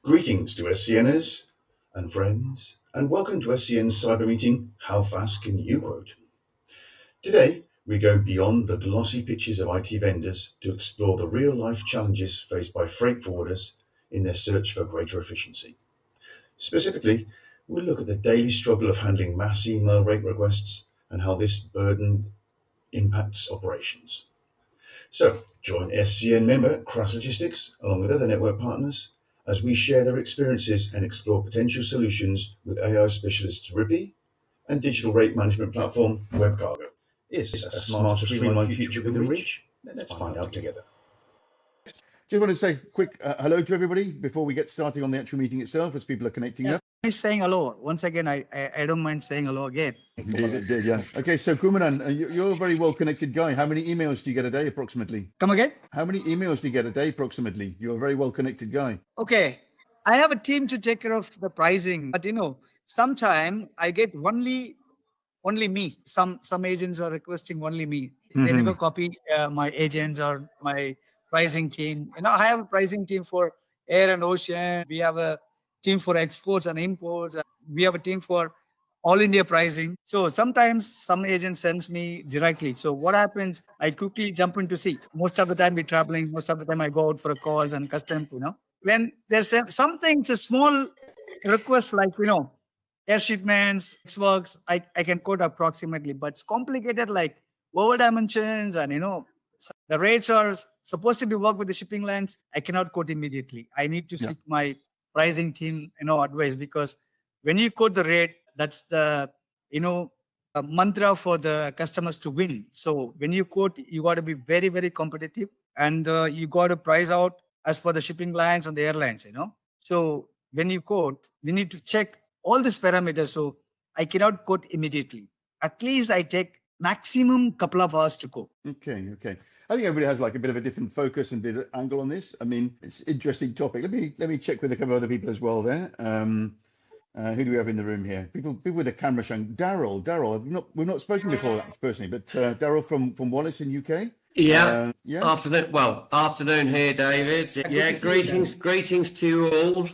Greetings to SCNers and friends, and welcome to SCN Cybermeeting. How fast can you quote? Today, we go beyond the glossy pitches of IT vendors to explore the real-life challenges faced by freight forwarders in their search for greater efficiency. Specifically, we'll look at the daily struggle of handling mass email rate requests and how this burden impacts operations. So, join SCN member Cross Logistics along with other network partners as we share their experiences and explore potential solutions with AI specialists Rippy and digital rate management platform WebCargo. Is a smarter, streamlined future within reach? Let's find out together. Just want to say a quick hello to everybody before we get started on the actual meeting itself as people are connecting up. He's saying hello. Once again, I don't mind saying hello again. Yeah. Okay, so Kumaran, you're a very well-connected guy. How many emails do you get a day approximately? Come again? How many emails do you get a day approximately? You're a very well-connected guy. Okay. I have a team to take care of the pricing, but sometimes I get only me. Some agents are requesting only me. They never copy my agents or my pricing team. I have a pricing team for air and ocean. We have a team for exports and imports. We have a team for all India pricing. So sometimes some agent sends me directly. So what happens? I quickly jump into seat. Most of the time we're traveling. Most of the time I go out for calls and custom. When there's something, it's a small request like air shipments, works. I can quote approximately, but it's complicated like over dimensions and the rates are supposed to be worked with the shipping lines. I cannot quote immediately. I need to seek my pricing team, advice, because when you quote the rate, that's the, mantra for the customers to win. So when you quote, you got to be very, very competitive and you got to price out as for the shipping lines and the airlines, So when you quote, we need to check all these parameters. So I cannot quote immediately. At least I take maximum couple of hours to quote. Okay. I think everybody has like a bit of a different focus and bit of angle on this. I mean, it's an interesting topic. Let me check with a couple of other people as well there. Who do we have in the room here? People with a camera showing. Daryl. We've not spoken before personally, but Daryl from Wallace in UK. Yeah. Afternoon here, David. Yeah, greetings to you all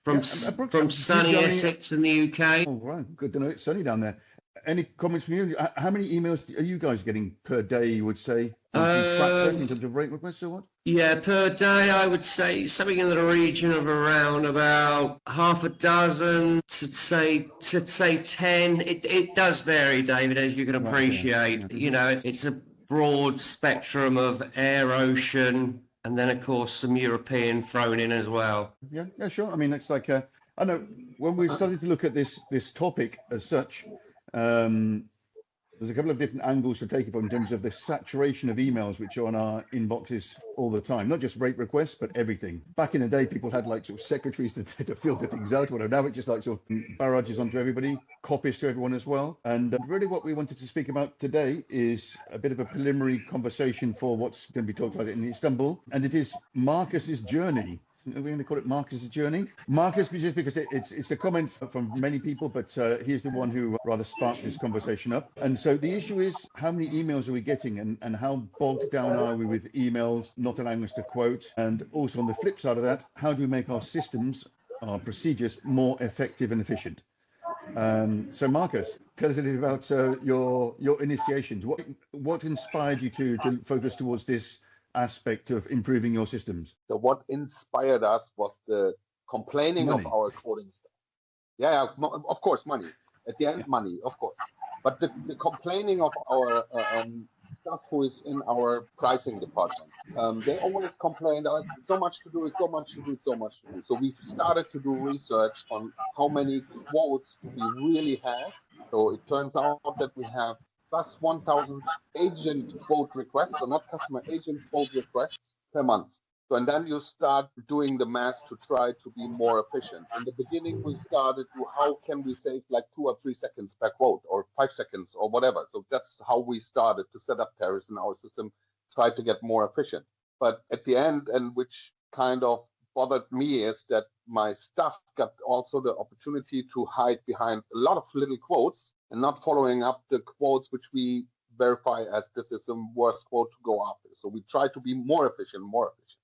from sunny Essex in the UK. Oh, right. Good to know it's sunny down there. Any comments from you? How many emails are you guys getting per day, you would say? Do you track that in terms of rate requests or what? Yeah, per day, I would say something in the region of around about half a dozen to say 10. It does vary, David, as you can appreciate. Right. It's a broad spectrum of air, ocean, and then, of course, some European thrown in as well. Yeah, sure. I mean, it's like, I know when we started to look at this topic as such, there's a couple of different angles to take it from in terms of the saturation of emails which are on our inboxes all the time, not just rate requests, but everything. Back in the day, people had like sort of secretaries to filter things out, whatever. Now it just like sort of barrages onto everybody, copies to everyone as well. And really what we wanted to speak about today is a bit of a preliminary conversation for what's going to be talked about in Istanbul. And it is Marcus's journey. We're going to call it Marcus's journey. Marcus, just because it's a comment from many people, but he's the one who rather sparked this conversation up. And so the issue is, how many emails are we getting and how bogged down are we with emails not allowing us to quote? And also on the flip side of that, how do we make our systems, our procedures more effective and efficient? So Marcus, tell us a little about your initiations. What inspired you to focus towards this aspect of improving your systems? So what inspired us was the complaining of our quoting staff. Yeah, of course, money. At the end, money, of course. But the complaining of our staff who is in our pricing department, they always complained, so much to do. So we started to do research on how many quotes we really have. So it turns out that we have plus 1,000 agent quote requests, so not customer, agent quote requests per month. So, and then you start doing the math to try to be more efficient. In the beginning, we started to how can we save like 2 or 3 seconds per quote or 5 seconds or whatever. So that's how we started to set up tariffs in our system, try to get more efficient. But at the end, and which kind of bothered me, is that my staff got also the opportunity to hide behind a lot of little quotes and not following up the quotes which we verify as this is the worst quote to go after. So we try to be more efficient.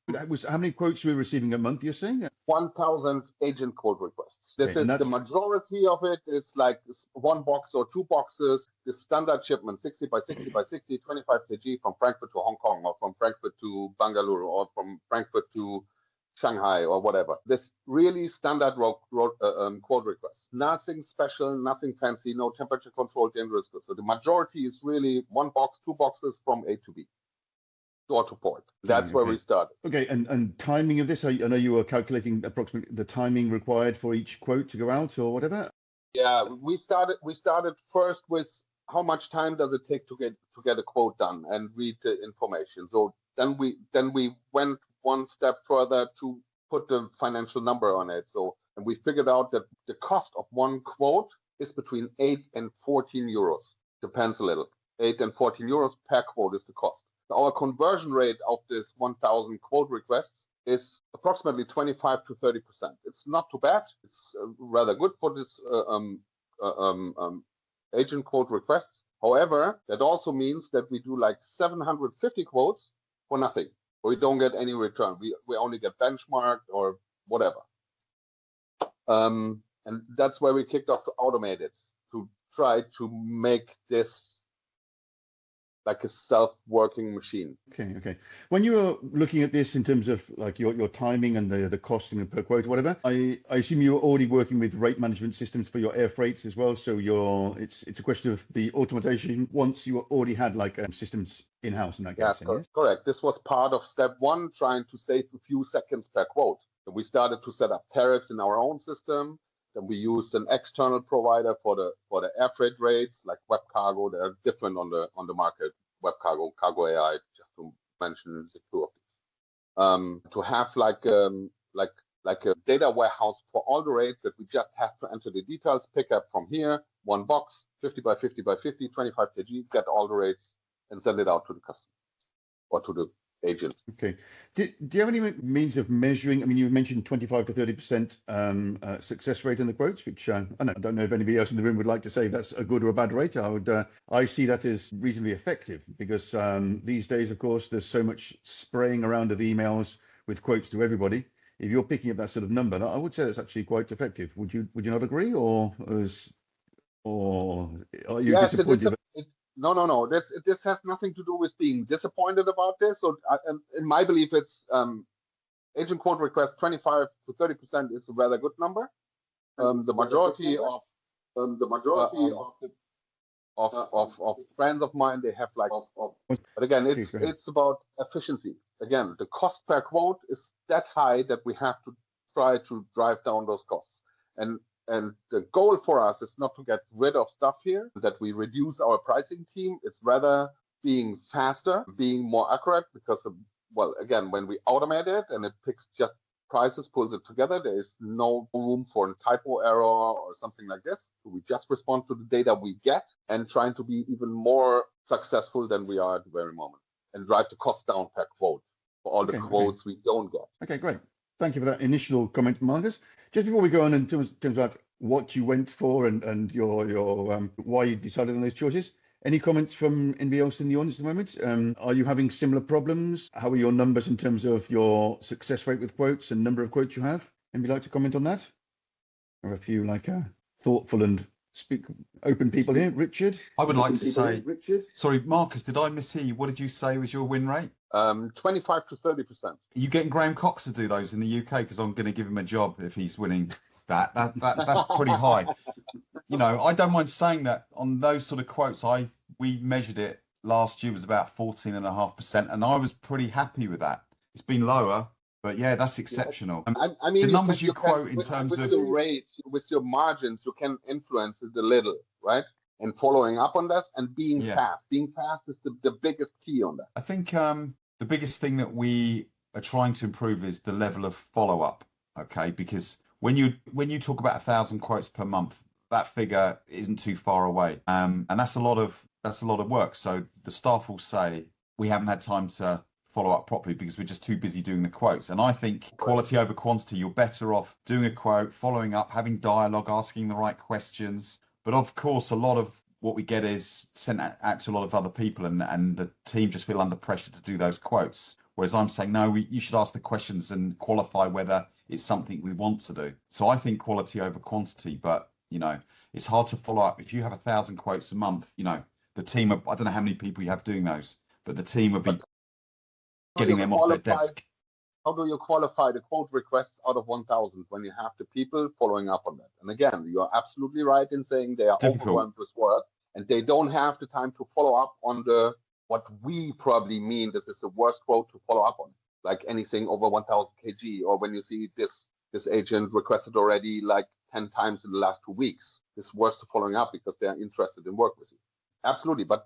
That was how many quotes we were receiving a month, you're saying? 1,000 agent quote requests. This Okay, is the majority of it. It's like one box or two boxes. The standard shipment, 60 by 60 by 60, 25 kg from Frankfurt to Hong Kong, or from Frankfurt to Bangalore, or from Frankfurt to Shanghai, or whatever. This really standard quote requests. Nothing special, nothing fancy, no temperature control, dangerous goods. So the majority is really one box, two boxes from A to B. Door to port. That's where we started. Okay, and timing of this, I know you were calculating approximately the timing required for each quote to go out or whatever. Yeah, we started first with how much time does it take to get a quote done and read the information. So then we went one step further to put the financial number on it. So, and we figured out that the cost of one quote is between 8 and 14 euros. Depends a little. 8 and 14 euros per quote is the cost. Our conversion rate of this 1,000 quote requests is approximately 25 to 30%. It's not too bad. It's rather good for this agent quote requests. However, that also means that we do like 750 quotes for nothing. We don't get any return. We only get benchmarked or whatever. And that's where we kicked off to automate it, to try to make this like a self-working machine. Okay. When you were looking at this in terms of like your timing and the costing per quote, whatever, I assume you were already working with rate management systems for your air freights as well. So it's a question of the automation once you already had like systems in-house in that case. Yes, correct. This was part of step one, trying to save a few seconds per quote. And we started to set up tariffs in our own system. Then we used an external provider for the air freight rates, like Web Cargo. They are different on the market. Web Cargo, Cargo AI, just to mention the two of these. To have like a data warehouse for all the rates that we just have to enter the details, pick up from here, one box, 50 by 50 by 50, 25 kg, get all the rates and send it out to the customer or to the agent. Okay. Do you have any means of measuring? I mean, you mentioned 25 to 30% success rate in the quotes, which I don't know if anybody else in the room would like to say that's a good or a bad rate. I see that as reasonably effective because these days, of course, there's so much spraying around of emails with quotes to everybody. If you're picking up that sort of number, I would say that's actually quite effective. Would you not agree, or are you disappointed? No. This has nothing to do with being disappointed about this. So, in my belief, it's agent quote request 25 to 30% is a rather good number. The majority of friends of mine, they have like. But again, it's about efficiency. Again, the cost per quote is that high that we have to try to drive down those costs. And the goal for us is not to get rid of stuff here, that we reduce our pricing team. It's rather being faster, being more accurate, because, again, when we automate it and it picks just prices, pulls it together, there is no room for a typo error or something like this. So we just respond to the data we get and trying to be even more successful than we are at the very moment and drive the cost down per quote for all the quotes we don't get. Okay, great. Thank you for that initial comment, Marcus. Just before we go on in terms of what you went for and your why you decided on those choices, any comments from anybody else in the audience at the moment? Are you having similar problems? How are your numbers in terms of your success rate with quotes and number of quotes you have? Anybody like to comment on that? Or a few thoughtful and open people here? Richard? I would like to say, sorry, Marcus, did I mishear you? What did you say was your win rate? 25 to 30%. Are you getting Graham Cox to do those in the UK? Because I'm going to give him a job if he's winning that. That's pretty high. You know, I don't mind saying that on those sort of quotes, we measured it last year was about 14.5%, and I was pretty happy with that. It's been lower, but yeah, that's exceptional. I mean, the numbers you quote in terms of the rates, with your margins, you can influence it a little, right? And following up on that and being fast. Being fast is the biggest key on that. I think the biggest thing that we are trying to improve is the level of follow-up, okay? Because when you talk about 1,000 quotes per month, that figure isn't too far away, and that's a lot of work. So the staff will say we haven't had time to follow up properly because we're just too busy doing the quotes. And I think quality over quantity, you're better off doing a quote, following up, having dialogue, asking the right questions. But of course, a lot of what we get is sent out to a lot of other people, and the team just feel under pressure to do those quotes. Whereas I'm saying, no, you should ask the questions and qualify whether it's something we want to do. So I think quality over quantity, but it's hard to follow up. If you have 1,000 quotes a month, the team, I don't know how many people you have doing those, but the team would be getting them off their desk. How do you qualify the quote requests out of 1,000 when you have the people following up on that? And again, you are absolutely right in saying they are overwhelmed with work and they don't have the time to follow up on what we probably mean this is the worst quote to follow up on, like anything over 1,000 kg, or when you see this agent requested already like 10 times in the last 2 weeks. It's worth following up because they are interested in work with you. Absolutely, but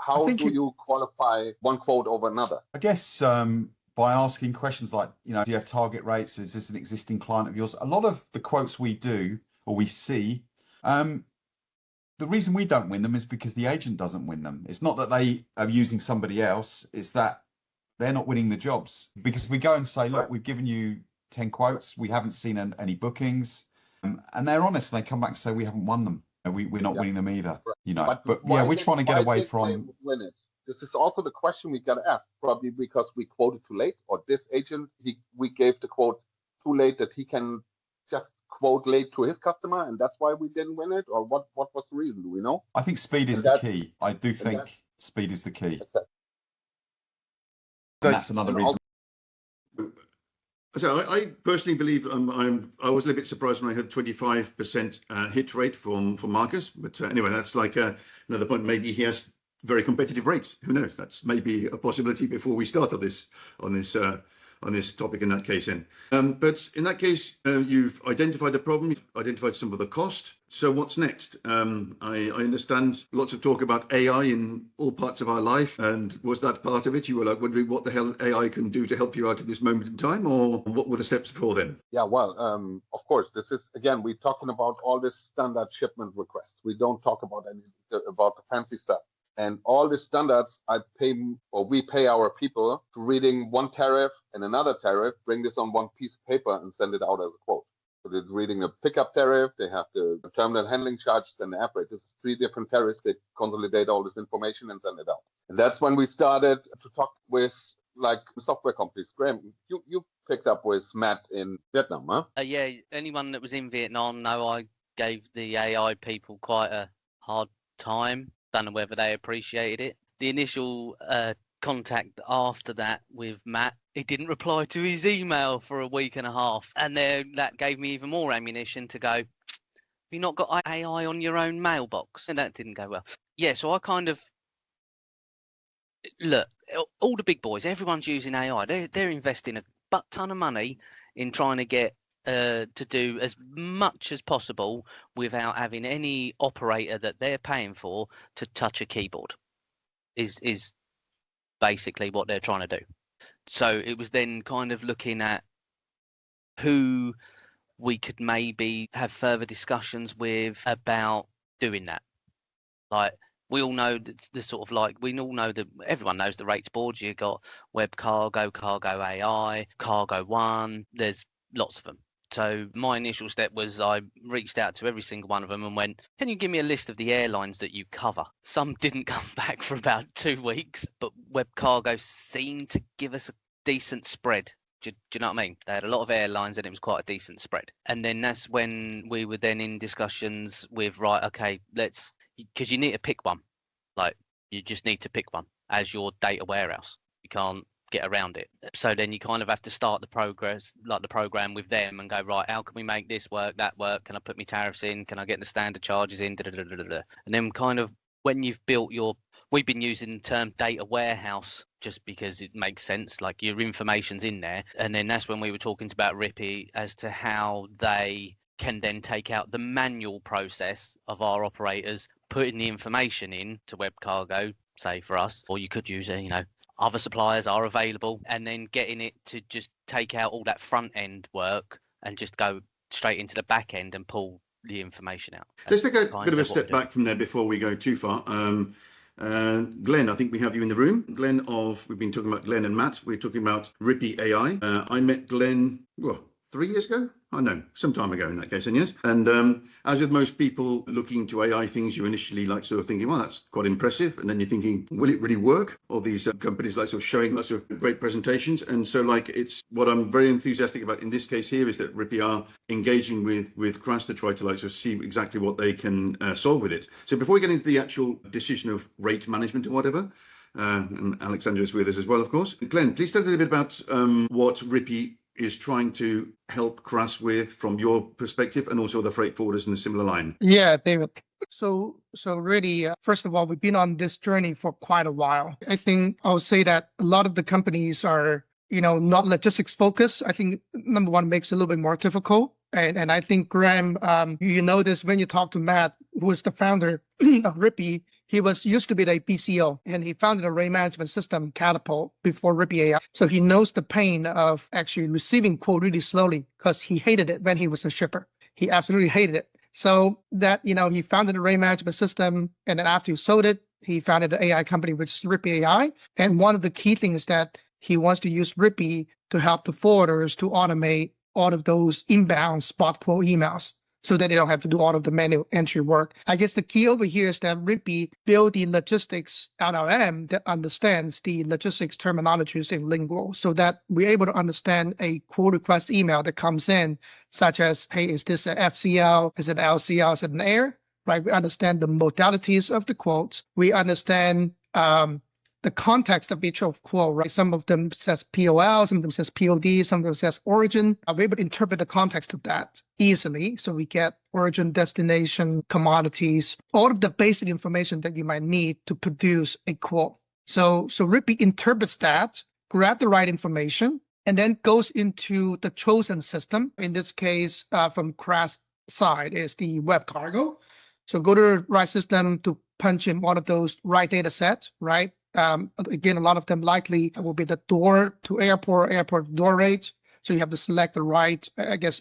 how do you qualify one quote over another? I guess by asking questions like, do you have target rates? Is this an existing client of yours? A lot of the quotes we do or we see, the reason we don't win them is because the agent doesn't win them. It's not that they are using somebody else. It's that they're not winning the jobs, because we go and say, look, we've given you 10 quotes. We haven't seen any bookings. And they're honest. And they come back and say, we haven't won them. We're not winning them either. Right. But we're trying to get away from. Win it. This is also the question we got to ask, probably because we quoted too late, or this agent, we gave the quote too late that he can just quote late to his customer, and that's why we didn't win it, or what was the reason? Do we know? I think speed is the key. I do think speed is the key. And that's another reason. So I personally believe I was a little bit surprised when I heard 25% hit rate from Marcus, but anyway, that's like another point. Maybe he has very competitive rates. Who knows? That's maybe a possibility before we start on this topic in that case then. But in that case, you've identified the problem, you've identified some of the cost. So what's next? I understand lots of talk about AI in all parts of our life. And was that part of it? You were like wondering what the hell AI can do to help you out at this moment in time, or what were the steps before then? Yeah, well, of course, this is, again, we're talking about all this standard shipment requests. We don't talk about about the fancy stuff. And all the standards we pay our people to reading one tariff and another tariff, bring this on one piece of paper and send it out as a quote. So they're reading a pickup tariff, they have the terminal handling charges and the app rate. This is 3 different tariffs. They consolidate all this information and send it out. And that's when we started to talk with like software companies. Graham, you picked up with Matt in Vietnam, huh? Yeah, anyone that was in Vietnam know I gave the AI people quite a hard time. Don't know whether they appreciated it. The initial contact after that with Matt, he didn't reply to his email for a week and a half. And that gave me even more ammunition to go, have you not got AI on your own mailbox? And that didn't go well. Yeah, so I kind of, look, all the big boys, everyone's using AI. They're investing a butt ton of money in trying to get to do as much as possible without having any operator that they're paying for to touch a keyboard is basically what they're trying to do. So it was then kind of looking at who we could maybe have further discussions with about doing that. Like, we all know the sort of like, we all know that everyone knows the rates boards. You got Web Cargo, Cargo AI, Cargo One, there's lots of them. So my initial step was I reached out to every single one of them and went, can you give me a list of the airlines that you cover? Some didn't come back for about 2 weeks, but Web Cargo seemed to give us a decent spread. Do you know what I mean? They had a lot of airlines and it was quite a decent spread. And then that's when we were then in discussions with, right, okay, because you need to pick one. Like, you just need to pick one as your data warehouse. You can't get around it. So then you kind of have to start the program with them and go, right, how can we make this work, that work? Can I put my tariffs in? Can I get the standard charges in? And then kind of when you've built we've been using the term data warehouse just because it makes sense, like your information's in there. And then that's when we were talking about Rippy as to how they can then take out the manual process of our operators, putting the information in to Web Cargo, say for us, or you could use other suppliers are available, and then getting it to just take out all that front end work and just go straight into the back end and pull the information out. Let's take a bit of a step back from there before we go too far. Glenn, I think we have you in the room. We've been talking about Glenn and Matt. We're talking about Rippy AI. I met Glenn 3 years ago? I know, some time ago in that case, and yes. And as with most people looking into AI things, you initially like sort of thinking, well, that's quite impressive. And then you're thinking, will it really work? All these companies like sort of showing lots of great presentations. And so like it's what I'm very enthusiastic about in this case here is that Rippy are engaging with Crass to try to like sort of see exactly what they can solve with it. So before we get into the actual decision of rate management and whatever, and Alexandra is with us as well, of course. Glenn, please tell us a little bit about what Rippy is trying to help Crass with from your perspective, and also the freight forwarders in a similar line. Yeah, David. So really, first of all, we've been on this journey for quite a while. I think I'll say that a lot of the companies are, not logistics focused. I think number one makes it a little bit more difficult. And I think Graham, you know this when you talk to Matt, who is the founder of Rippy. He used to be the BCO, and he founded a rate management system, Catapult, before Rippy AI. So he knows the pain of actually receiving quote really slowly, because he hated it when he was a shipper. He absolutely hated it. So that, he founded a rate management system, and then after he sold it, he founded an AI company, which is Rippy AI. And one of the key things is that he wants to use Rippy to help the forwarders to automate all of those inbound spot quote emails, so that they don't have to do all of the manual entry work. I guess the key over here is that Rippy build the logistics LLM that understands the logistics terminologies in lingo, so that we're able to understand a quote request email that comes in, such as, hey, is this an FCL? Is it LCL? Is it an air? Right? We understand the modalities of the quotes. We understand the context of each of quote, right? Some of them says POL, some of them says POD, some of them says origin. We're able to interpret the context of that easily. So we get origin, destination, commodities, all of the basic information that you might need to produce a quote. So Rippy interprets that, grab the right information, and then goes into the chosen system. In this case, from Crass side is the web cargo. So go to the right system to punch in one of those right data sets, right? Again, a lot of them likely will be the door to airport door rate. So you have to select the right,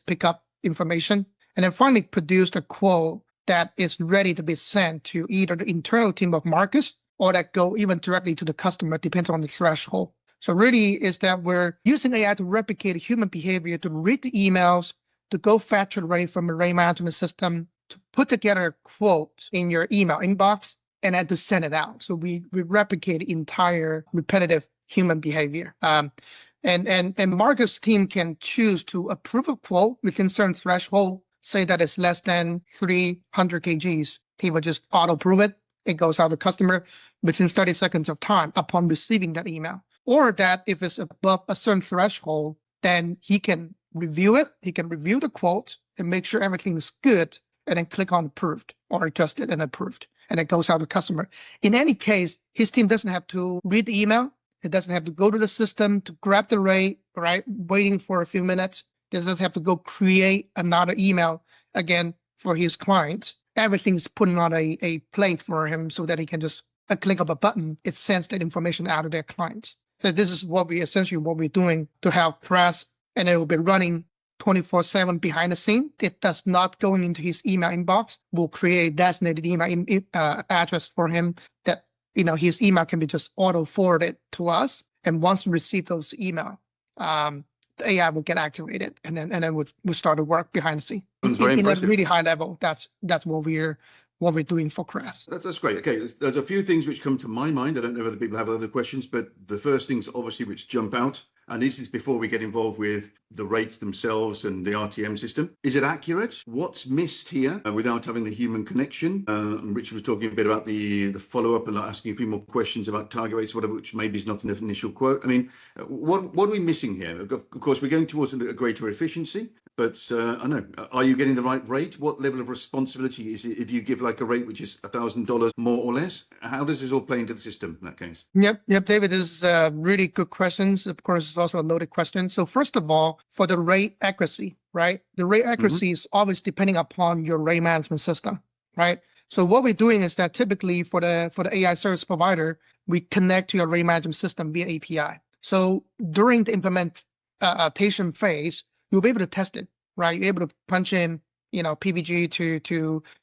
pickup information. And then finally produce a quote that is ready to be sent to either the internal team of Marcus or that go even directly to the customer, depends on the threshold. So really is that we're using AI to replicate human behavior, to read the emails, to go fetch a rate from a rate management system, to put together a quote in your email inbox, and then to send it out. So we replicate entire repetitive human behavior. And Marcus' team can choose to approve a quote within certain threshold, say that it's less than 300 kgs. He will just auto-approve it. It goes out to customer within 30 seconds of time upon receiving that email. Or that if it's above a certain threshold, then he can review it. He can review the quote and make sure everything is good, and then click on approved or adjusted and approved. And it goes out to customer. In any case, his team doesn't have to read the email. It doesn't have to go to the system to grab the rate, right? Waiting for a few minutes. It doesn't have to go create another email again for his client. Everything's put on a plate for him so that he can just a click of a button. It sends that information out to their clients. So this is what we're doing to help Crass, and it will be running 24/7 behind the scene. It does not go into his email inbox. We'll create a designated email address for him that, his email can be just auto forwarded to us. And once we receive those email, the AI will get activated, and then we'll start to work behind the scene. In a really high level, that's what we're doing for Crass. That's great. Okay, there's a few things which come to my mind. I don't know whether people have other questions, but the first things obviously which jump out, and this is before we get involved with the rates themselves and the RTM system. Is it accurate? What's missed here without having the human connection? Richard was talking a bit about the follow-up and asking a few more questions about target rates, whatever, which maybe is not an initial quote. I mean, what are we missing here? Of course, we're going towards a greater efficiency, but I know, are you getting the right rate? What level of responsibility is it if you give like a rate which is $1,000 more or less? How does this all play into the system in that case? Yep, David, this is really good questions. Of course, it's also a loaded question. So first of all, for the rate accuracy, right? The rate accuracy is always depending upon your rate management system, right? So what we're doing is that typically for the AI service provider, we connect to your rate management system via API. So during the implementation phase, you'll be able to test it, right? You're able to punch in, PVG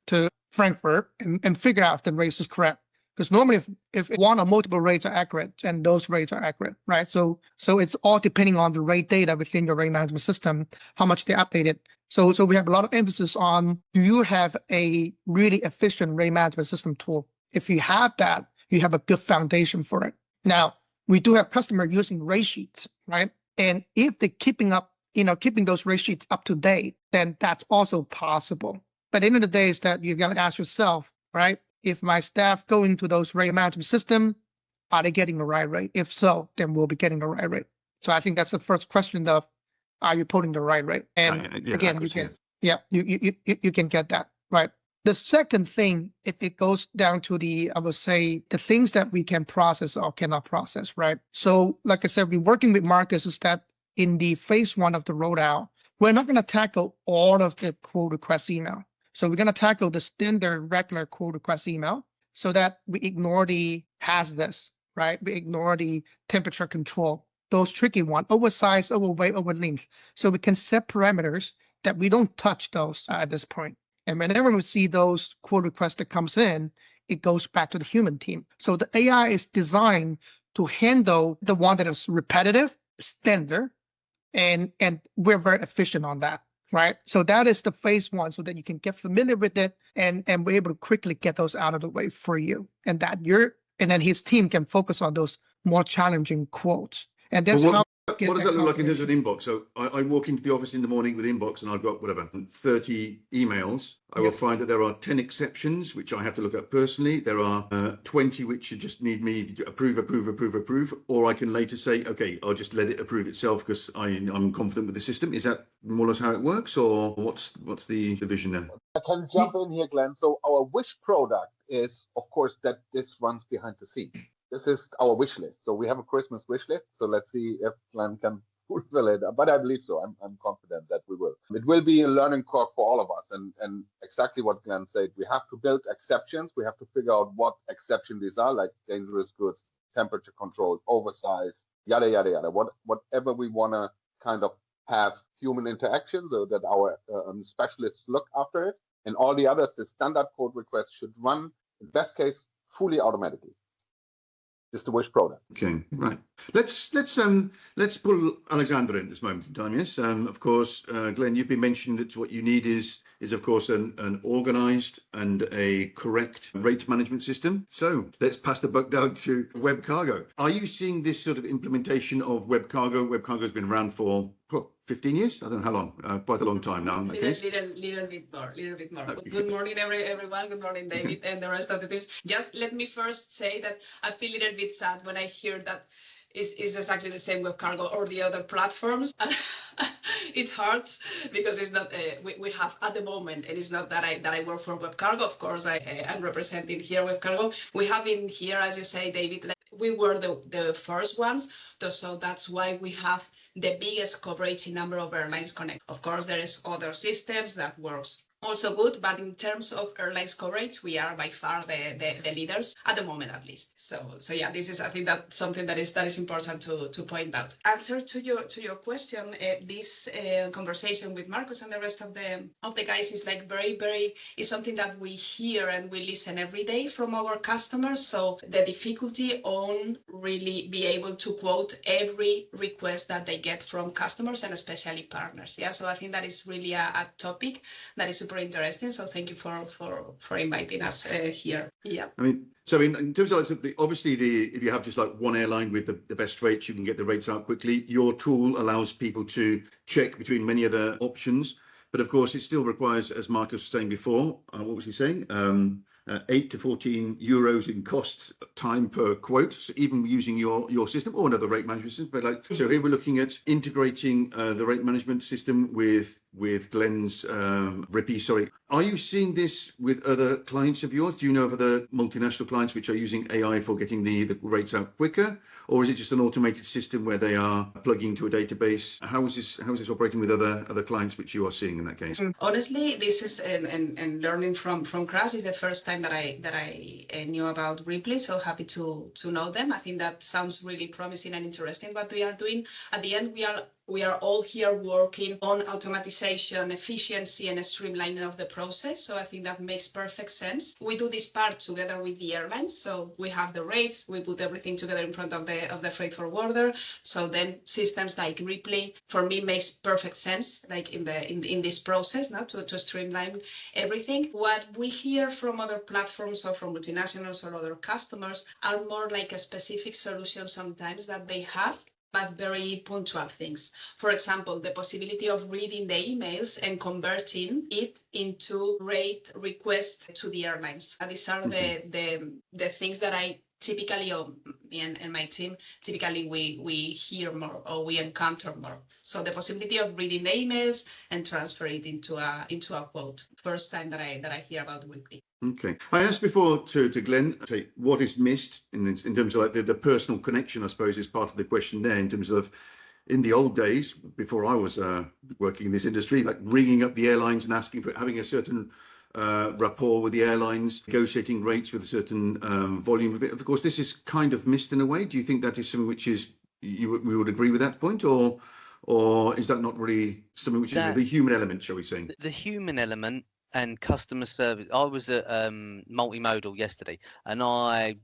to Frankfurt and figure out if the race is correct. Because normally if one or multiple rates are accurate, and those rates are accurate, right? So it's all depending on the rate data within your rate management system, how much they updated. So we have a lot of emphasis on, do you have a really efficient rate management system tool? If you have that, you have a good foundation for it. Now, we do have customers using rate sheets, right? And if they're keeping those rate sheets up to date, then that's also possible. But at the end of the day is that you've got to ask yourself, right? If my staff go into those rate management system, are they getting the right rate? If so, then we'll be getting the right rate. So I think that's the first question of, are you putting the right rate? And again, you can get that, right? The second thing, it goes down to I would say, the things that we can process or cannot process, right? So like I said, we're working with Marcus is that in the phase 1 of the rollout, we're not going to tackle all of the quote request email. So we're going to tackle the standard regular quote request email so that we ignore the hazardous, right? We ignore the temperature control, those tricky ones, oversize, overweight, over length. So we can set parameters that we don't touch those at this point. And whenever we see those quote requests that comes in, it goes back to the human team. So the AI is designed to handle the one that is repetitive, standard, and we're very efficient on that, right? So that is the phase 1, so that you can get familiar with it and we're able to quickly get those out of the way for you. And then his team can focus on those more challenging quotes. And that's what does that look like in terms of an inbox? So I walk into the office in the morning with inbox and I've got 30 emails. I will find that there are 10 exceptions, which I have to look at personally. There are 20 which just need me to approve, or I can later say, okay, I'll just let it approve itself because I'm confident with the system. Is that more or less how it works, or what's the vision there? I can jump in here, Glenn. So our wish product is, of course, that this runs behind the scenes. This is our wish list. So we have a Christmas wish list. So let's see if Glenn can fulfill it. But I believe so. I'm confident that we will. It will be a learning curve for all of us. And exactly what Glenn said, we have to build exceptions. We have to figure out what exceptions these are, like dangerous goods, temperature control, oversize, yada, yada, yada. Whatever we want to kind of have human interaction so that our specialists look after it. And all the others, the standard code requests should run, in best case, fully automatically. Just the wish product. Okay, right. Let's pull Alexander in at this moment in time. Yes, of course, Glenn, you've been mentioning that what you need is of course an organised and a correct rate management system. So let's pass the buck down to WebCargo. Are you seeing this sort of implementation of WebCargo? WebCargo has been around for 15 years? I don't know how long. Quite a long time now. Little bit more. Good morning, everyone. Good morning, David, and the rest of the teams. Just let me first say that I feel a little bit sad when I hear that is exactly the same WebCargo or the other platforms. It hurts because it's not we have at the moment, and it's not that I work for WebCargo. Of course, I'm representing here WebCargo. We have in here, as you say, David, we were the first ones, so that's why we have the biggest coverage in number of airlines connect. Of course, there is other systems that works also good, but in terms of airlines coverage, we are by far the leaders at the moment, at least. So yeah, this is, I think, that something that is important to point out. Answer to your question, this conversation with Marcus and the rest of the guys is like very is something that we hear and we listen every day from our customers. So the difficulty on really be able to quote every request that they get from customers and especially partners. Yeah, so I think that is really a topic that is super interesting. So thank you for inviting us here. Yeah. I mean, so in terms of obviously if you have just like one airline with the best rates, you can get the rates out quickly. Your tool allows people to check between many other options, but of course it still requires, as Marcus was saying before, what was he saying? 8 to 14 euros in cost time per quote, so even using your system or another rate management system. But so here we're looking at integrating the rate management system with Glenn's RIPI. Sorry, are you seeing this with other clients of yours? Do you know of other multinational clients which are using AI for getting the rates out quicker, or is it just an automated system where they are plugging into a database? How is this operating with other clients which you are seeing in that case? Honestly, this is and learning from Crash is the first time that I knew about Ripley. So happy to know them. I think that sounds really promising and interesting what we are doing. At the end, we are we are all here working on automatization, efficiency, and streamlining of the process. So I think that makes perfect sense. We do this part together with the airlines. So we have the rates, we put everything together in front of the freight forwarder. So then systems like Ripley, for me, makes perfect sense, like in this process, now to streamline everything. What we hear from other platforms or from multinationals or other customers are more like a specific solution sometimes that they have, but very punctual things. For example, the possibility of reading the emails and converting it into rate request to the airlines. These are the things that I typically, me and my team, typically we hear more or we encounter more. So the possibility of reading the emails and transfer it into a quote. First time that I hear about Weekly. Okay. I asked before to Glenn, say, what is missed in terms of like the personal connection, I suppose, is part of the question there, in terms of in the old days, before I was working in this industry, like ringing up the airlines and asking for having a certain rapport with the airlines, negotiating rates with a certain volume of it. Of course, this is kind of missed in a way. Do you think that is something which is, we would agree with that point, or is that not really something which is the human element, shall we say? The human element and customer service. I was at Multimodal yesterday, and I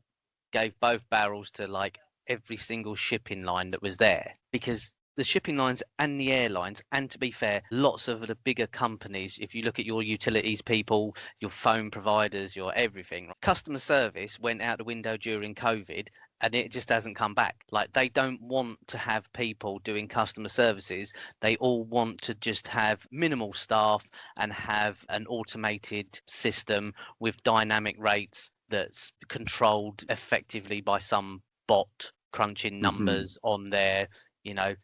gave both barrels to like every single shipping line that was there, because the shipping lines and the airlines, and to be fair, lots of the bigger companies, if you look at your utilities people, your phone providers, your everything, customer service went out the window during COVID, and it just hasn't come back. Like, they don't want to have people doing customer services. They all want to just have minimal staff and have an automated system with dynamic rates that's controlled effectively by some bot crunching numbers on their,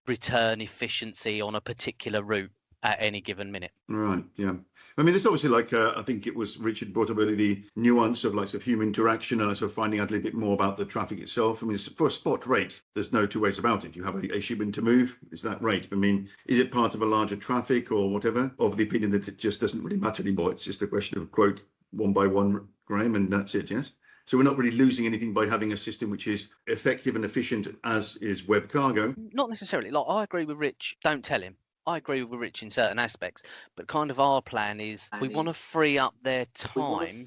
return efficiency on a particular route at any given minute. Right, yeah. I mean, there's obviously like, I think it was Richard brought up earlier, the nuance of like sort of human interaction and sort of finding out a little bit more about the traffic itself. I mean, for a spot rate, there's no two ways about it. You have a shipment to move, it's that rate. I mean, is it part of a larger traffic or whatever? Of the opinion that it just doesn't really matter anymore. It's just a question of quote 1 by 1, Graham, and that's it, yes? So we're not really losing anything by having a system which is effective and efficient, as is web cargo. Not necessarily. Like, I agree with Rich. Don't tell him. I agree with Rich in certain aspects, but kind of our plan is we want to free up their time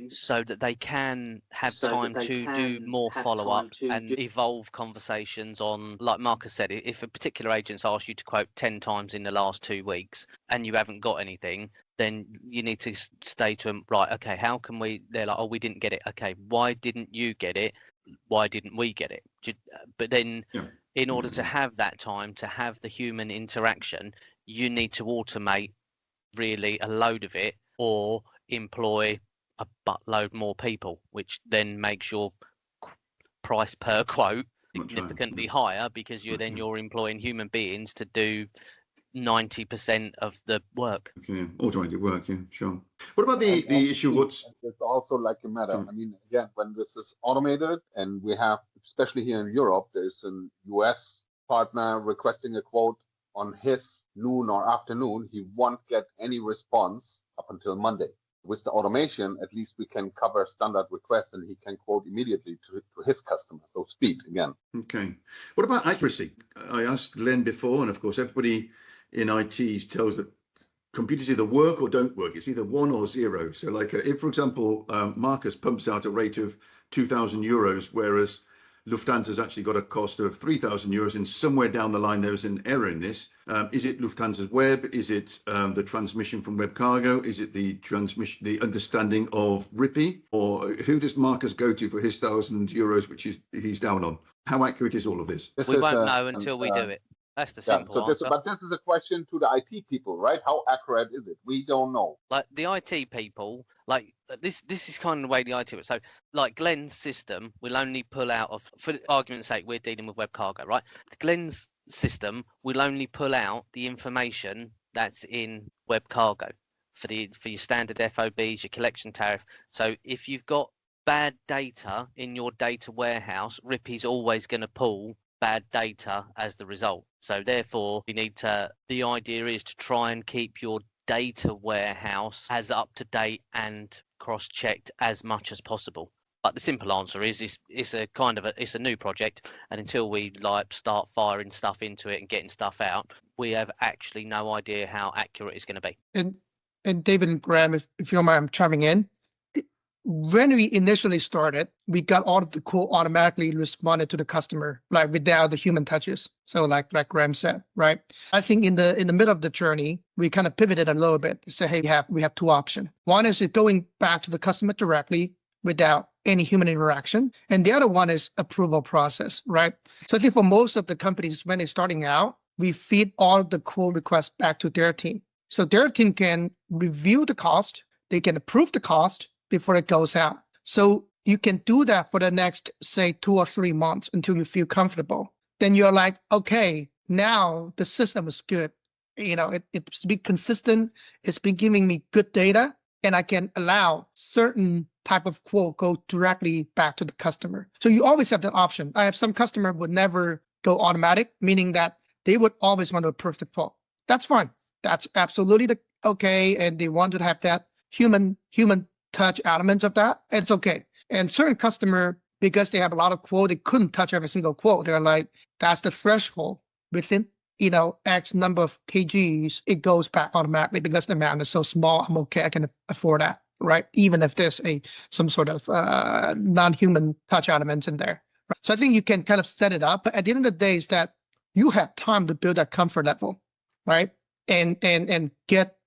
so that they can have time to do more follow-up and evolve conversations on, like Marcus said, if a particular agent's asked you to quote 10 times in the last 2 weeks and you haven't got anything, then you need to stay to them, right, okay, how can we, they're like, oh, we didn't get it. Okay, why didn't you get it? Why didn't we get it? But then in order to have that time, to have the human interaction, you need to automate really a load of it or employ a buttload more people, which then makes your price per quote significantly higher, because you're employing human beings to do 90% of the work. Okay, automated work, yeah, sure. What about the issue? It's also like a matter. I mean, again, when this is automated, and we have, especially here in Europe, there's an US partner requesting a quote on his noon or afternoon, he won't get any response up until Monday. With the automation, at least we can cover standard requests and he can quote immediately to his customer. So speed again. Okay. What about accuracy? I asked Glenn before, and of course, everybody in IT tells that computers either work or don't work. It's either 1 or 0. So like if, for example, Marcus pumps out a rate of 2,000 euros, whereas Lufthansa's actually got a cost of 3,000 euros, and somewhere down the line there's an error in this. Is it Lufthansa's web? Is it the transmission from web cargo? Is it the understanding of Rippy? Or who does Marcus go to for his 1,000 euros, which he's down on? How accurate is all of this? We won't know until we do it. That's the simple answer. But this is a question to the IT people, right? How accurate is it? We don't know. Like the IT people, like this is kind of the way the IT works. So like Glenn's system will only pull out of, for argument's sake, we're dealing with web cargo, right? Glenn's system will only pull out the information that's in web cargo for your standard FOBs, your collection tariff. So if you've got bad data in your data warehouse, Rippy's always going to pull bad data as the result. So therefore, the idea is to try and keep your data warehouse as up to date and cross-checked as much as possible. But the simple answer is it's a kind of it's a new project, and until we like start firing stuff into it and getting stuff out, we have actually no idea how accurate it's going to be. And David and Graham, if you don't mind, I'm chiming in. When we initially started, we got all of the quote automatically responded to the customer, like without the human touches. So like Graham said, right? I think in the middle of the journey, we kind of pivoted a little bit to say, hey, we have two options. One is going back to the customer directly without any human interaction. And the other one is approval process, right? So I think for most of the companies, when they're starting out, we feed all of the quote requests back to their team. So their team can review the cost, they can approve the cost before it goes out. So you can do that for the next, say, 2 or 3 months until you feel comfortable. Then you're like, okay, now the system is good. You know, it's been consistent. It's been giving me good data, and I can allow certain type of quote go directly back to the customer. So you always have that option. I have some customer would never go automatic, meaning that they would always want to approve the quote. That's fine. That's absolutely okay. And they want to have that human touch elements of that. It's okay. And certain customer, because they have a lot of quote, they couldn't touch every single quote. They're like, that's the threshold within, X number of kgs, it goes back automatically because the amount is so small. I'm okay. I can afford that, right? Even if there's some sort of non-human touch elements in there. Right? So I think you can kind of set it up. But at the end of the day, is that you have time to build that comfort level, right? And get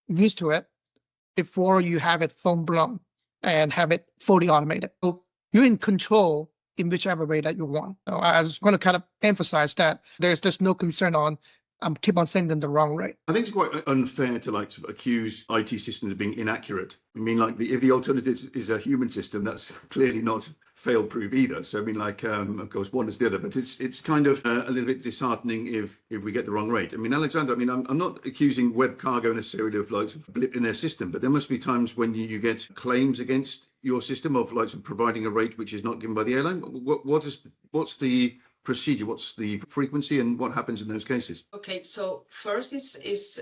used to it before you have it full blown and have it fully automated. So you're in control in whichever way that you want. So I just want to kind of emphasize that there's no concern on keep on saying them the wrong way. I think it's quite unfair to accuse IT systems of being inaccurate. I mean, if the alternative is a human system, that's clearly not fail-proof either. So I mean, of course, one is the other, but it's kind of a little bit disheartening if we get the wrong rate. I mean, Alexander, I'm not accusing web cargo necessarily of a blip in their system, but there must be times when you get claims against your system of providing a rate which is not given by the airline. What's the procedure? What's the frequency, and what happens in those cases? Okay, so first is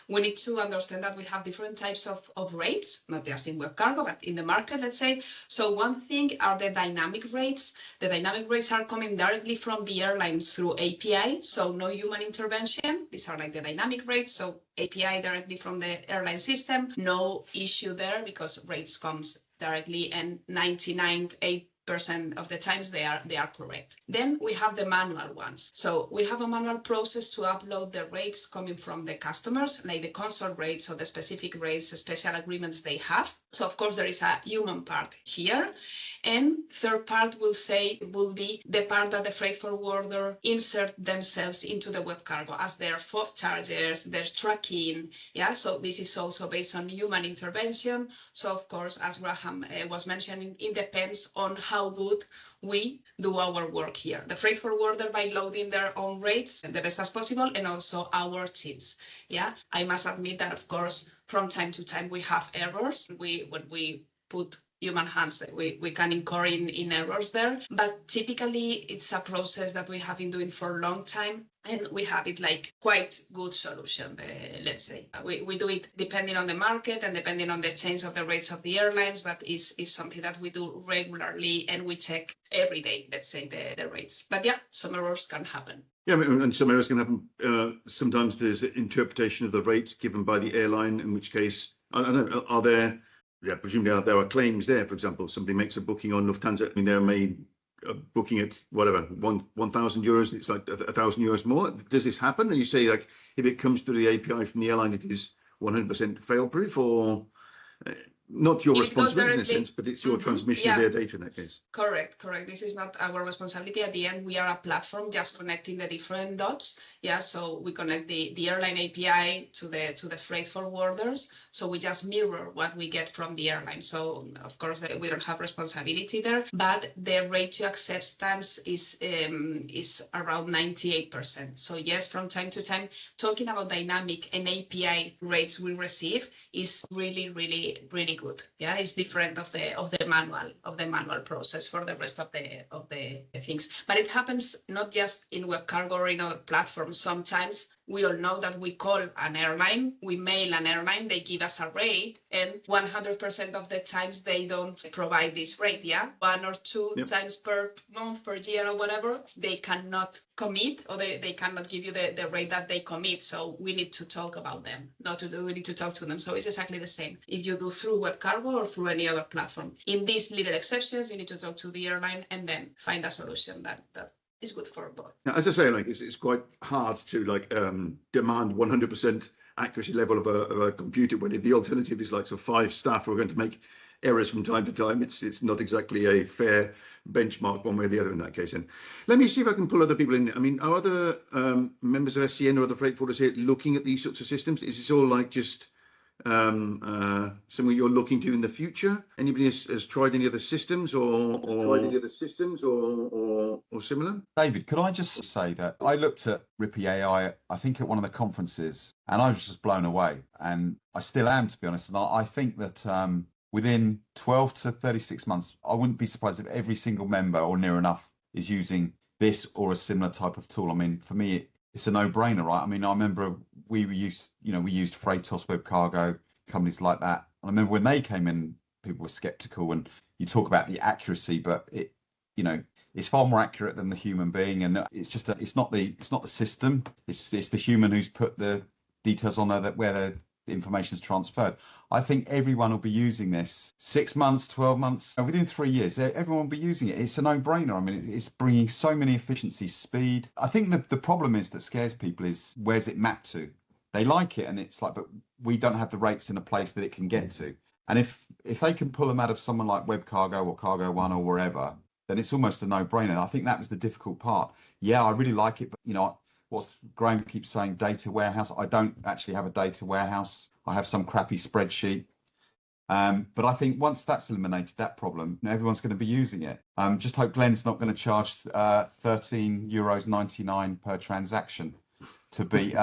we need to understand that we have different types of rates, not just in web cargo, but in the market, let's say. So one thing are the dynamic rates. The dynamic rates are coming directly from the airlines through API, so no human intervention. These are like the dynamic rates, so API directly from the airline system. No issue there because rates comes directly, and 99.8% of the times they are correct. Then we have the manual ones. So we have a manual process to upload the rates coming from the customers, like the console rates or the specific rates, special agreements they have. So of course there is a human part here. And third part will be the part that the freight forwarder insert themselves into the web cargo as their FOB chargers, their tracking. Yeah, so this is also based on human intervention. So of course, as Graham was mentioning, it depends on how good we do our work here. The freight forwarder by loading their own rates the best as possible, and also our teams. Yeah, I must admit that of course from time to time we have errors. When we put human hands, we can incur in errors there, but typically it's a process that we have been doing for a long time, and we have it like quite good solution, let's say. We do it depending on the market and depending on the change of the rates of the airlines, but is something that we do regularly, and we check every day, let's say, the rates. But yeah, some errors can happen. Yeah, and some errors can happen. Sometimes there's interpretation of the rates given by the airline, in which case, I don't know, are there... Yeah, presumably there are claims there. For example, somebody makes a booking on Lufthansa. I mean, they're made a booking at whatever, 1,000 euros. It's like 1,000 euros more. Does this happen? And you say, like, if it comes through the API from the airline, it is 100% fail-proof, or not your responsibility in a sense, but it's your transmission of their data in that case. Correct. This is not our responsibility. At the end, we are a platform just connecting the different dots. Yeah, so we connect the airline API to the freight forwarders. So we just mirror what we get from the airline. So of course we don't have responsibility there, but the rate to acceptance is around 98%. So yes, from time to time, talking about dynamic and API rates we receive is really, really, really good. Yeah, it's different of the manual process for the rest of the things. But it happens not just in web cargo or in other platforms. Sometimes we all know that we call an airline, we mail an airline, they give us a rate, and 100% of the times they don't provide this rate, yeah? 1 or 2 times per month, per year or whatever, they cannot commit, or they cannot give you the rate that they commit. So we need to talk about them, we need to talk to them. So it's exactly the same if you do through WebCargo or through any other platform. In these little exceptions, you need to talk to the airline and then find a solution that is good for both. Now, as I say, like it's quite hard to demand 100% accuracy level of a computer when the alternative is like 5 staff who are going to make errors from time to time. It's not exactly a fair benchmark one way or the other in that case. And let me see if I can pull other people in. I mean, are other members of SCN or other freight forwarders here looking at these sorts of systems? Is this all like just something you're looking to in the future? Anybody has tried any other systems or similar? David, could I just say that I looked at Rippy AI, I think at one of the conferences, and I was just blown away, and I still am, to be honest. And I think that within 12 to 36 months, I wouldn't be surprised if every single member or near enough is using this or a similar type of tool. I mean, for me, it's a no-brainer, right? I mean, I remember we used Freightos, WebCargo, companies like that. And I remember when they came in, people were skeptical, and you talk about the accuracy, but it's far more accurate than the human being. And it's not the system. It's the human who's put the details on there where the information is transferred. I think everyone will be using this 6 months, 12 months, within 3 years, everyone will be using it. It's a no-brainer. I mean, it's bringing so many efficiencies, speed. I think the problem is that scares people is, where's it mapped to? They like it, and it's like, but we don't have the rates in a place that it can get to. And if they can pull them out of someone like WebCargo or Cargo One or wherever, then it's almost a no-brainer. I think that was the difficult part. Yeah, I really like it, but what Graham keeps saying, data warehouse. I don't actually have a data warehouse. I have some crappy spreadsheet. But I think once that's eliminated, that problem, everyone's going to be using it. Just hope Glenn's not going to charge €13.99 per transaction to beat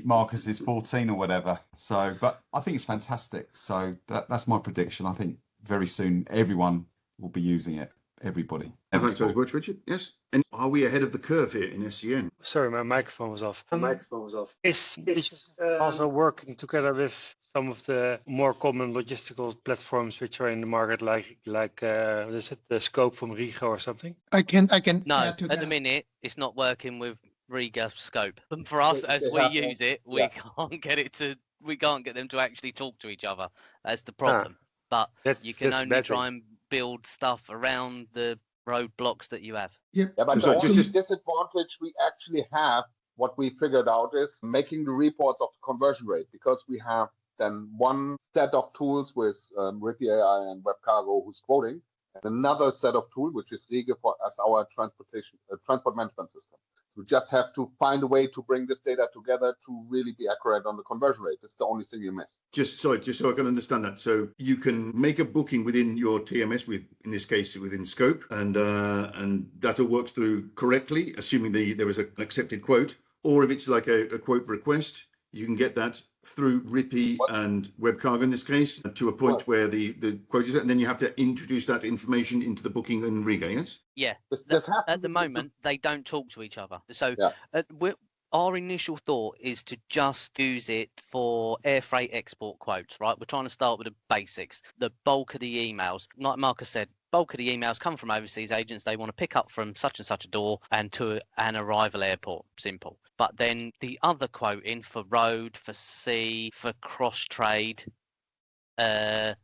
Marcus's 14 or whatever. So, but I think it's fantastic. So that's my prediction. I think very soon everyone will be using it. Everybody. Thanks very much, Richard. Yes. And are we ahead of the curve here in SCN? Sorry, my microphone was off. Is also working together with some of the more common logistical platforms which are in the market, like is it the Scope from Riga or something? I can. No, add to at that. the minute it's not working with Riga Scope. And for us, as we use it, we can't get them to actually talk to each other. That's the problem. But you can only try and build stuff around the roadblocks that you have. Yeah, but the only disadvantage we actually have, what we figured out, is making the reports of the conversion rate, because we have then one set of tools with Rippy AI and WebCargo who's quoting, and another set of tools which is Riga as our transport management system. We just have to find a way to bring this data together to really be accurate on the conversion rate. It's the only thing you miss. Just so I can understand that. So you can make a booking within your TMS, in this case within Scope, and that all works through correctly, assuming there is an accepted quote. Or if it's like a quote request, you can get that through Rippy and WebCargo in this case, to a point where the quote is, and then you have to introduce that information into the booking in Riga, yes? Yeah. At the moment, they don't talk to each other. So our initial thought is to just use it for air freight export quotes, right? We're trying to start with the basics. The bulk of the emails, like Marcus said, bulk of the emails come from overseas agents. They want to pick up from such and such a door and to an arrival airport. Simple. But then the other quoting for road, for sea, for cross trade, that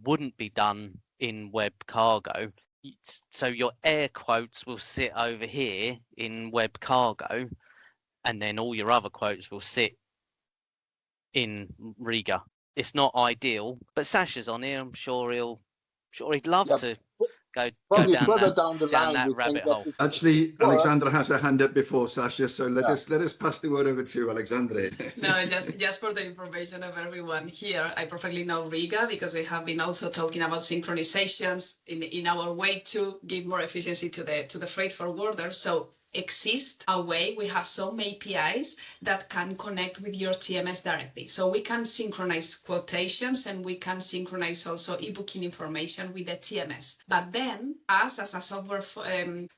wouldn't be done in WebCargo. So your air quotes will sit over here in WebCargo, and then all your other quotes will sit in Riga. It's not ideal, but Sasha's on here. I'm sure he'd love to go down that rabbit hole. Actually, Alexandra has her hand up before Sasha, so let us pass the word over to Alexandra. No, just for the information of everyone here, I perfectly know Riga because we have been also talking about synchronizations in our way to give more efficiency to the freight forwarder. So exists a way, we have some APIs that can connect with your TMS directly. So we can synchronize quotations and we can synchronize also e-booking information with the TMS. But then us as a software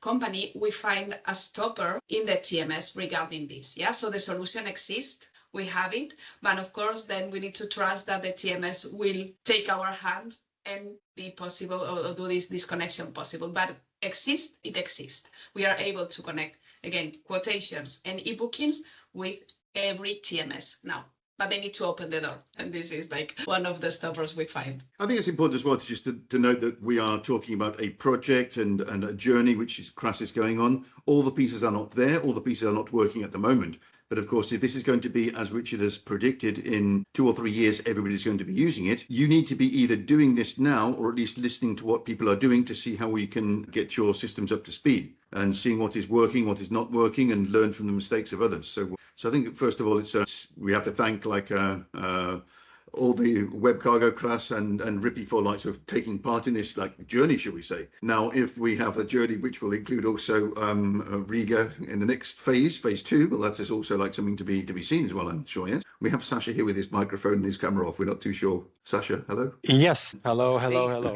company, we find a stopper in the TMS regarding this. Yeah, so the solution exists. We have it, but of course, then we need to trust that the TMS will take our hand and be possible or do this connection possible. But it exists. We are able to connect, again, quotations and e-bookings with every TMS now. But they need to open the door. And this is like one of the stoppers we find. I think it's important as well to note that we are talking about a project and a journey which is crisis going on. All the pieces are not there. All the pieces are not working at the moment. But of course, if this is going to be, as Richard has predicted, in 2 or 3 years, everybody's going to be using it, you need to be either doing this now or at least listening to what people are doing to see how we can get your systems up to speed and seeing what is working, what is not working, and learn from the mistakes of others. So I think, first of all, we have to thank all the web cargo class and Rippy for sort of taking part in this journey, shall we say. Now, if we have a journey which will include also Riga in the next phase 2, well, that is also something to be seen as well, I'm sure, yes. We have Sasha here with his microphone and his camera off. We're not too sure. Sasha, hello? Yes, hello.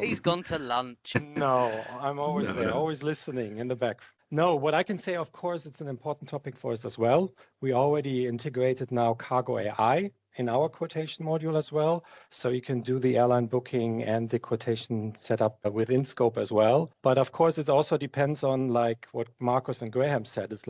He's gone to lunch. No, I'm always there, always listening in the back. No, what I can say, of course, it's an important topic for us as well. We already integrated now Cargo AI in our quotation module as well. So you can do the airline booking and the quotation setup within scope as well. But of course, it also depends on what Marcus and Graham said. It's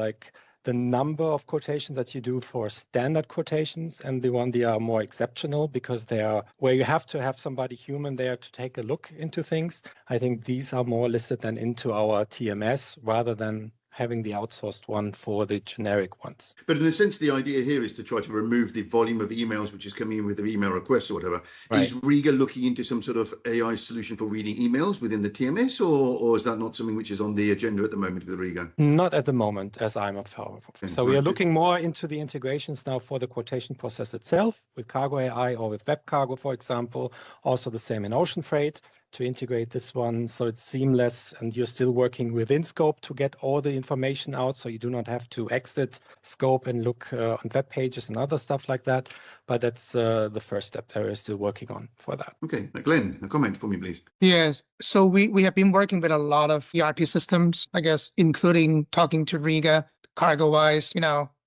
the number of quotations that you do for standard quotations and the one that are more exceptional because they are where you have to have somebody human there to take a look into things. I think these are more listed than into our TMS rather than having the outsourced one for the generic ones. But in a sense, the idea here is to try to remove the volume of emails which is coming in with the email requests or whatever. Right. Is Riga looking into some sort of AI solution for reading emails within the TMS, or is that not something which is on the agenda at the moment with Riga? Not at the moment, as I'm aware of. So we are looking more into the integrations now for the quotation process itself with Cargo AI or with Web Cargo, for example. Also the same in ocean freight, to integrate this one so it's seamless and you're still working within scope to get all the information out, so you do not have to exit scope and look on web pages and other stuff like that. But that's the first step that we're still working on for that. Okay, Glenn, a comment for me, please. Yes, so we have been working with a lot of ERP systems, I guess, including talking to Riga, CargoWise,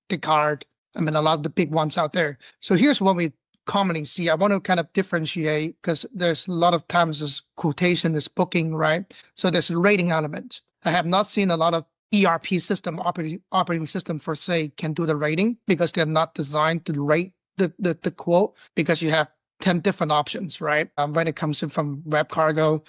Descartes, a lot of the big ones out there. So here's what we commonly see. I want to kind of differentiate because there's a lot of times this quotation, this booking, right? So there's a rating element. I have not seen a lot of ERP system, operating system for say, can do the rating because they're not designed to rate the quote because you have 10 different options, right? When it comes in from web cargo,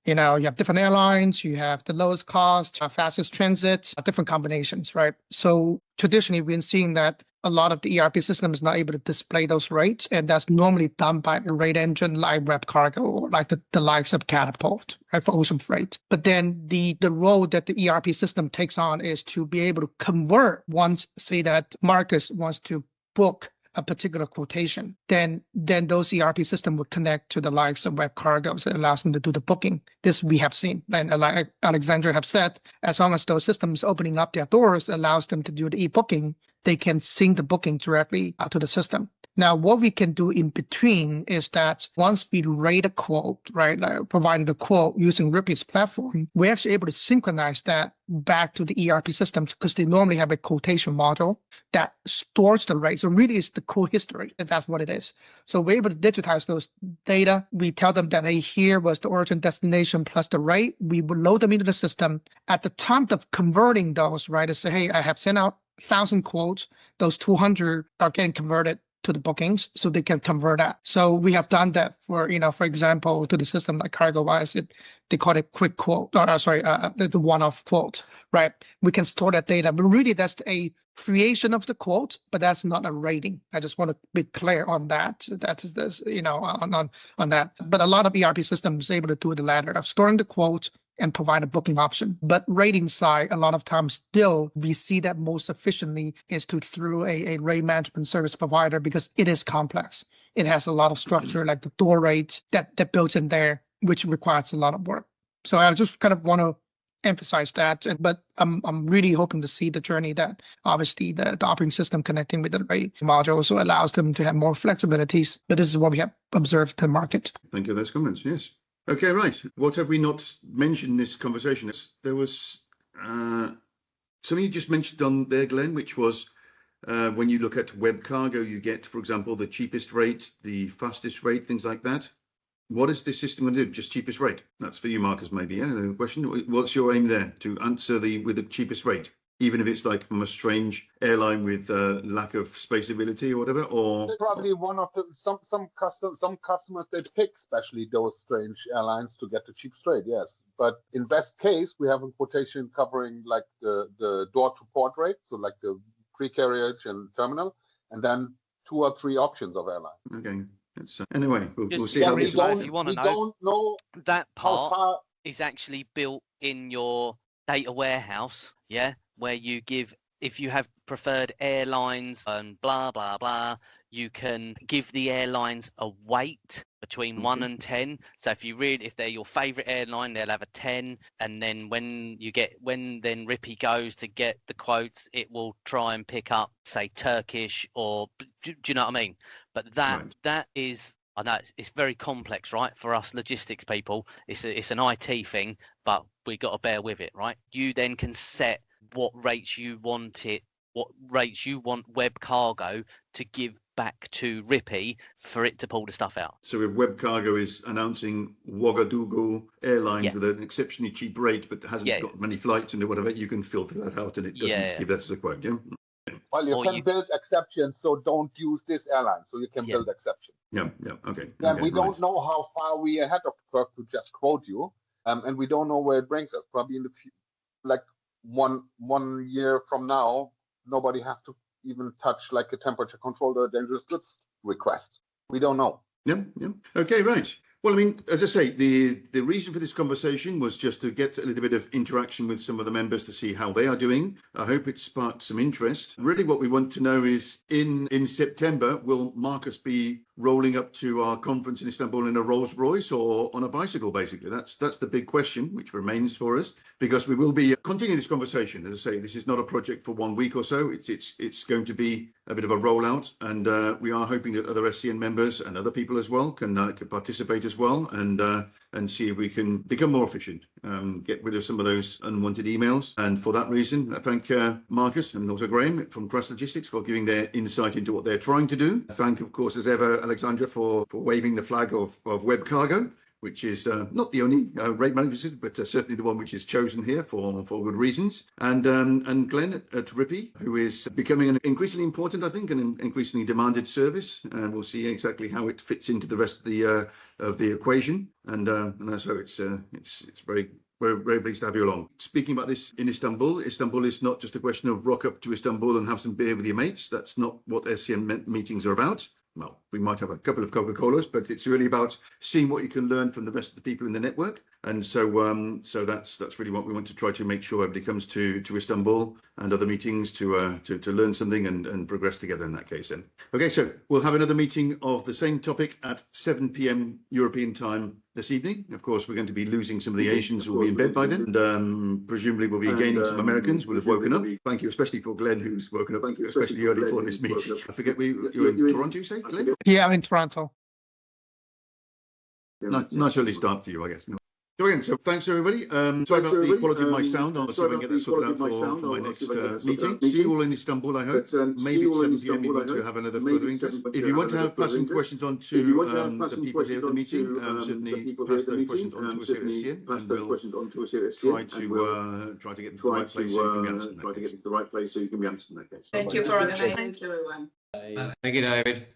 you have different airlines, you have the lowest cost, fastest transit, different combinations, right? So traditionally, we've been seeing that a lot of the ERP system is not able to display those rates, and that's normally done by a rate engine like Web Cargo or like the likes of Catapult, right, for ocean freight. But then the role that the ERP system takes on is to be able to convert once, say that Marcus wants to book a particular quotation, then those ERP system will connect to the likes of Web Cargo, so it allows them to do the booking. This we have seen. And like Alexandra have said, as long as those systems opening up their doors allows them to do the e-booking, they can sync the booking directly to the system. Now, what we can do in between is that once we rate a quote, right, provided a quote using Rippy's platform, we're actually able to synchronize that back to the ERP systems because they normally have a quotation module that stores the rate. So really it's the quote history, if that's what it is. So we're able to digitize those data. We tell them that, hey, here was the origin destination plus the rate. We will load them into the system. At the time of converting those, right, to say, hey, I have sent out 1,000 quotes. Those 200 are getting converted to the bookings, so they can convert that. So we have done that for, for example, to the system like CargoWise, they call it quick quote, the one-off quote, right? We can store that data, but really that's a creation of the quote, but that's not a rating. I just want to be clear on that. That is this, on that. But a lot of ERP systems are able to do the latter of storing the quote and provide a booking option. But rating side, a lot of times still, we see that most efficiently is through a rate management service provider because it is complex. It has a lot of structure like the door rate that built in there, which requires a lot of work. So I just kind of want to emphasize that. But I'm really hoping to see the journey that obviously the operating system connecting with the array module also allows them to have more flexibilities. But this is what we have observed in the market. Thank you for those comments. Yes. Okay, right. What have we not mentioned in this conversation? There was something you just mentioned on there, Glenn, which was when you look at web cargo, you get, for example, the cheapest rate, the fastest rate, things like that. What is this system going to do? Just cheapest rate? That's for you, Marcus, maybe. Yeah. The question: what's your aim there to answer with the cheapest rate, even if it's like from a strange airline with lack of spaceability or whatever? Or probably one of the some customers they pick, especially those strange airlines, to get the cheap rate. Yes, but in best case, we have a quotation covering like the door to port rate, so like the pre-carriage and terminal, and then 2 or 3 options of airlines. Okay. Anyway, we'll see how this goes. goes. You want to know that part is actually built in your data warehouse, yeah, where you give, if you have preferred airlines and blah blah blah, you can give the airlines a weight between 1 and 10. So if they're your favorite airline, they'll have a 10, and then when then Rippy goes to get the quotes, it will try and pick up, say, Turkish, or do you know what I mean? But that is, I know it's very complex, right? For us logistics people, it's an IT thing, but we got to bear with it, right? You then can set what rates you want web cargo to give back to Rippy for it to pull the stuff out. So if web cargo is announcing Ouagadougou Airlines with an exceptionally cheap rate, but hasn't got many flights and whatever, you can filter that out and it doesn't give that as a quote, yeah? Well, you can build exceptions, so don't use this airline, so you can build exceptions. Yeah, okay. And we don't know how far we are ahead of the curve to just quote you, and we don't know where it brings us. Probably in the like one year from now, nobody has to even touch like a temperature control or a dangerous goods request. We don't know. Yeah. Okay, right. Well, I mean, as I say, the reason for this conversation was just to get a little bit of interaction with some of the members to see how they are doing. I hope it sparked some interest. Really what we want to know is in September, will Marcus be rolling up to our conference in Istanbul in a Rolls Royce or on a bicycle, basically? That's the big question, which remains for us, because we will be continuing this conversation. As I say, this is not a project for 1 week or so. It's going to be a bit of a rollout, and we are hoping that other SCN members and other people as well can participate as well, and see if we can become more efficient, get rid of some of those unwanted emails. And for that reason, I thank Marcus and also Graham from Cross Logistics for giving their insight into what they're trying to do. I thank, of course, as ever, Alexandra for waving the flag of web cargo, which is not the only rate management system, but certainly the one which is chosen here for good reasons. And Glenn at Rippy, who is becoming an increasingly important, I think, an increasingly demanded service, and we'll see exactly how it fits into the rest of the equation. And so it's very. We're very pleased to have you along. Speaking about this in Istanbul is not just a question of rock up to Istanbul and have some beer with your mates. That's not what SCN meetings are about. Well, we might have a couple of Coca-Colas, but it's really about seeing what you can learn from the rest of the people in the network. And so that's really what we want to try to make sure everybody comes to Istanbul and other meetings to learn something and progress together in that case. Then. Okay, so we'll have another meeting of the same topic at 7 p.m. European time this evening. Of course, we're going to be losing some of the Asians who will be in bed by then, and presumably we'll be gaining some Americans will have woken up. Thank you, especially for Glenn, who's woken up. Thank you, especially early for this meeting. I forget, you're in Toronto, you say, Glenn? Yeah, I'm in Toronto. Nice early start for you, I guess. So again, thanks everybody. Sorry about the quality of my sound. I'll see if I can get that sorted out for my next meeting. See you all in Istanbul, I hope. Maybe at 7 p.m. you want to have another further interest. If you want to have passing questions on to the people here at the meeting, certainly pass those questions on to us here at SCN, and we'll try to get into the right place so you can be answered in that case. Thank you for organizing. Thank you, everyone. Thank you, David.